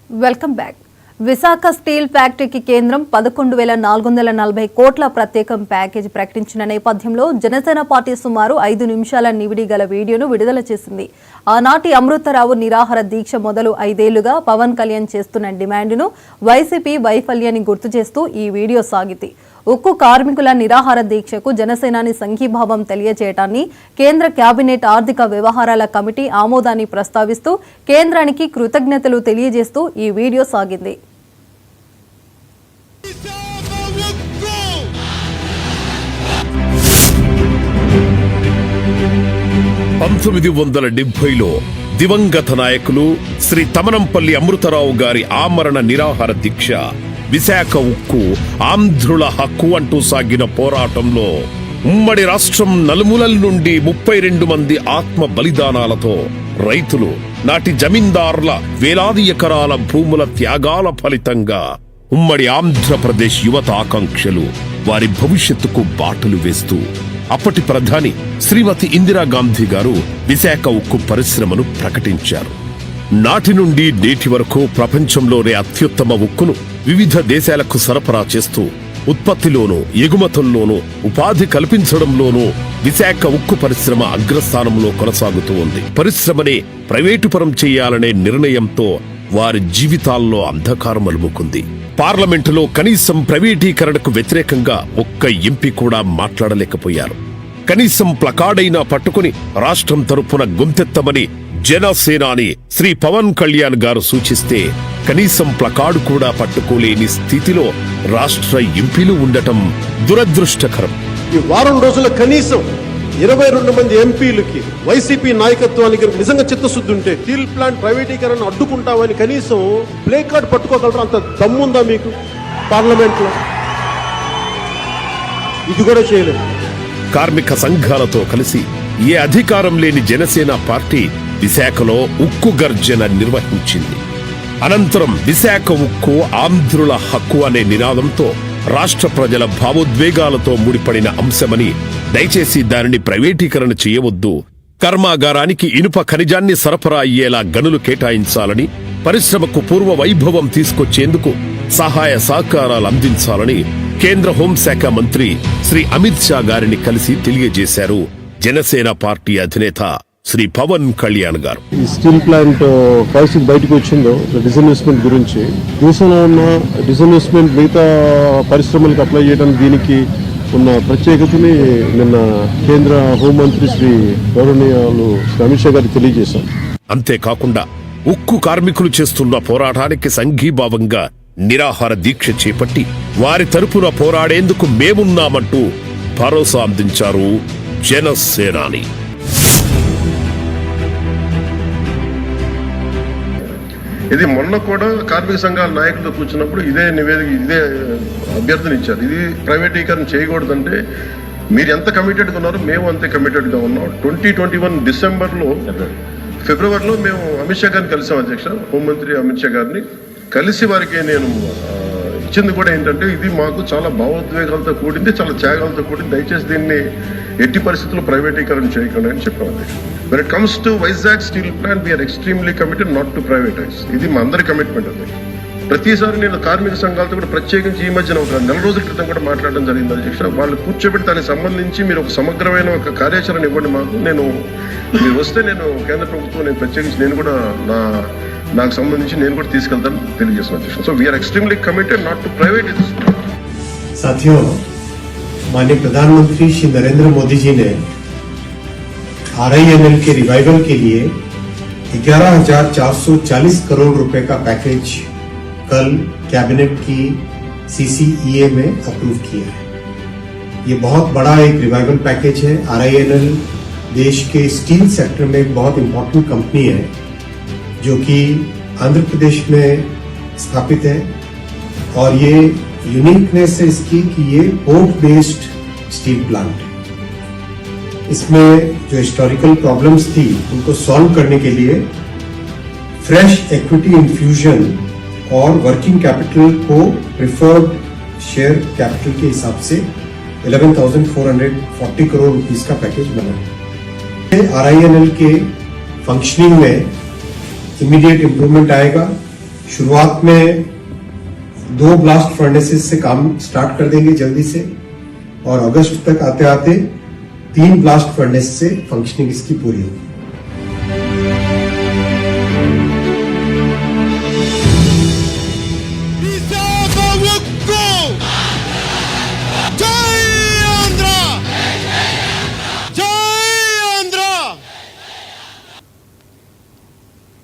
Welcome back. Visakha steel ఫ్యాక్టరీకి కేంద్రం 11,440 కోట్ల ప్రత్యేకం ప్యాకేజీ ప్రకటించిన నేపథ్యంలో జనసేన పార్టీ సుమారు 5 నిమిషాల నివిడి గల వీడియోను విడుదల చేసింది. ఆనాటి అమృతరావు నిరాహార దీక్ష మొదలు 5 ఏళ్లుగా పవన్ కళ్యాణ్ చేస్తున్న డిమాండ్ను వైసీపీ వైఫల్యాన్ని గుర్తు చేస్తూ ఈ వీడియో సాగింది. ఉక్కు కార్మికుల నిరాహార దీక్షకు జనసేనాని సంఘీభావం తెలియజేయడాన్ని కేంద్ర కేబినెట్ ఆర్థిక వ్యవహారాల కమిటీ ఆమోదాన్ని ప్రస్తావిస్తూ కేంద్రానికి కృతజ్ఞతలు తెలియజేస్తూ ఈ వీడియో సాగింది. 1970లో దివంగత నాయకులు శ్రీ తమనంపల్లి అమృతరావు గారి ఆమరణ నిరాహార దీక్ష, విశాఖ ఉక్కు ఆంధ్రుల హక్కు అంటూ సాగిన పోరాటంలో ఉమ్మడి రాష్ట్రం నలుమూలల నుండి 32 మంది ఆత్మ బలిదానాలతో రైతులు, నాటి జమీందారుల వేలాది ఎకరాల భూముల త్యాగాల ఫలితంగా ఉమ్మడి ఆంధ్రప్రదేశ్ యువత ఆకాంక్షలు వారి భవిష్యత్తుకు బాటలు వేస్తూ అప్పటి ప్రధాని శ్రీమతి ఇందిరాగాంధీ గారు విశాఖ ఉక్కు పరిశ్రమను ప్రకటించారు. నాటి నుండి నేటి వరకు ప్రపంచంలోనే అత్యుత్తమ ఉక్కును వివిధ దేశాలకు సరఫరా చేస్తూ ఉత్పత్తిలోనూ ఎగుమతుల్లోనూ ఉపాధి కల్పించడంలోనూ విశాఖ ఉక్కు పరిశ్రమ అగ్రస్థానంలో కొనసాగుతూ ఉంది. పరిశ్రమనే ప్రైవేటుపరం చేయాలనే నిర్ణయంతో వారి జీవితాల్లో అంధకారం అలుముకుంది. పార్లమెంటులో కనీసం ప్రైవేటీకరణకు వ్యతిరేకంగా ఒక్క ఎంపీ కూడా మాట్లాడలేకపోయారు. కనీసం ప్లకార్డైనా పట్టుకుని రాష్ట్రం తరపున గొంతెత్తమని జనసేనాని శ్రీ పవన్ కళ్యాణ్ గారు సూచిస్తే కనీసం ప్లకార్డు కూడా పట్టుకోలేని స్థితిలో రాష్ట్ర ఎంపీలు ఉండటం దురదృష్టకరం. ఈ వారం రోజుల కనీసం 22 మంది ఎంపీలకి వైసీపీ నాయకత్వానికి నిజంగా చిత్తశుద్ధి ఉంటే స్టీల్ ప్లాంట్ ప్రైవేటీకరణ అడ్డుకుంటామని కనీసం ప్లే కార్డ్ పట్టుకోగలరు. అంత దమ్ముందా మీకు పార్లమెంట్ లో? ఇది కూడా చేయలేదు. కార్మిక సంఘాలతో కలిసి ఏ అధికారం లేని జనసేన పార్టీ విశాఖలో ఉక్కు గర్జన నిర్వహించింది. అనంతరం విశాఖ ఉక్కు ఆంధ్రుల హక్కు అనే నినాదంతో రాష్ట్ర ప్రజల భావోద్వేగాలతో ముడిపడిన అంశమని, దయచేసి దానిని ప్రైవేటీకరణ చేయవద్దు, కర్మాగారానికి ఇనుప ఖనిజాన్ని సరఫరా అయ్యేలా గనులు కేటాయించాలని, పరిశ్రమకు పూర్వ వైభవం తీసుకొచ్చేందుకు సహాయ సహకారాలు అందించాలని కేంద్ర హోంశాఖ మంత్రి శ్రీ అమిత్ షా గారిని కలిసి తెలియజేశారు జనసేన పార్టీ అధినేత శ్రీ పవన్ కళ్యాణ్ గారు. ఈ స్టీల్ ప్లాంట్ పరిస్థితి బయటకు వచ్చిందో డిస్ఇన్వెస్ట్మెంట్ గురించి, దేశంలో ఉన్న డిస్ఇన్వెస్ట్మెంట్ మిగతా పరిశ్రమలకు అప్లై చేయడానికి దీనికి ఉన్న ప్రత్యేకతని నిన్న కేంద్ర హోంమంత్రి శ్రీ గౌరవనీయులు అమిత్ షా గారికి తెలియజేశారు. అంతేకాకుండా ఉక్కు కార్మికులు చేస్తున్న పోరాటానికి సంఘీభావంగా నిరాహార దీక్ష చేపట్టి వారి తరపున పోరాడేందుకు మేమున్నామంటూ భరోసా అందించారు జనసేనాని. ఇది మొన్న కూడా కార్మిక సంఘాల నాయకులతో కూర్చున్నప్పుడు ఇదే నివేదిక, ఇదే అభ్యర్థన ఇచ్చారు. ఇది ప్రైవేటీకరణ చేయకూడదంటే మీరు ఎంత కమిటెడ్గా ఉన్నారో మేము అంతే కమిటెడ్గా ఉన్నాం. 2021 డిసెంబర్లో, ఫిబ్రవరిలో మేము అమిత్ షా గారిని కలిసాం. అధ్యక్ష, హోంమంత్రి అమిత్ షా గారిని కలిసి వారికి నేను ఇచ్చింది కూడా ఏంటంటే, ఇది మాకు చాలా భావోద్వేగాలతో కూడింది, చాలా త్యాగాలతో కూడింది, దయచేసి దీన్ని ఎట్టి పరిస్థితుల్లో ప్రైవేటీకరణ చేయకండి అని చెప్పాము. When it comes to Vizag steel plant, we are extremely committed not to privatize. ఇది మా అందరి కమిట్మెంట్ ఉంది. ప్రతిసారి నేను కార్మిక సంఘాలతో కూడా ప్రత్యేకించి ఈ మధ్యన ఒక 4 రోజుల క్రితం కూడా మాట్లాడడం జరిగింది అధ్యక్ష. వాళ్ళు కూర్చోబెట్టి దానికి సంబంధించి మీరు ఒక సమగ్రమైన ఒక కార్యాచరణ ఇవ్వండి మాకు. మీరు వస్తే నేను కేంద్ర ప్రభుత్వం ప్రత్యేకించి నేను కూడా నాకు సంబంధించి నేను కూడా తీసుకెళ్తాను తెలియజేస్తున్నాను అధ్యక్ష. So we are extremely committed not to privatise. साथियों, माननीय प्रधानमंत्री श्री नरेंद्र मोदी जी ने RINL के रिवाइवल के लिए 11,440 करोड़ रुपए का पैकेज कल कैबिनेट की CCEA में अप्रूव किया है. ये बहुत बड़ा एक रिवाइवल पैकेज है. RINL देश के स्टील सेक्टर में एक बहुत इंपॉर्टेंट कंपनी है जो कि आंध्र प्रदेश में स्थापित है. और ये यूनिकनेस है इसकी कि ये पोर्ट बेस्ड स्टील प्लांट है. इसमें जो हिस्टोरिकल प्रॉब्लम्स थी उनको सॉल्व करने के लिए फ्रेश इक्विटी इन्फ्यूजन और वर्किंग कैपिटल को प्रिफर्ड शेयर कैपिटल के हिसाब से 11,440 करोड़ रुपीस का पैकेज बना है. RINL के फंक्शनिंग में इमीडिएट इम्प्रूवमेंट आएगा. शुरुआत में 2 ब्लास्ट फर्नेसेस से काम स्टार्ट कर देंगे जल्दी से, और अगस्त तक आते आते 3 ब्लास्ट फर्नेस से फंक्शनिंग इसकी पूरी होगी।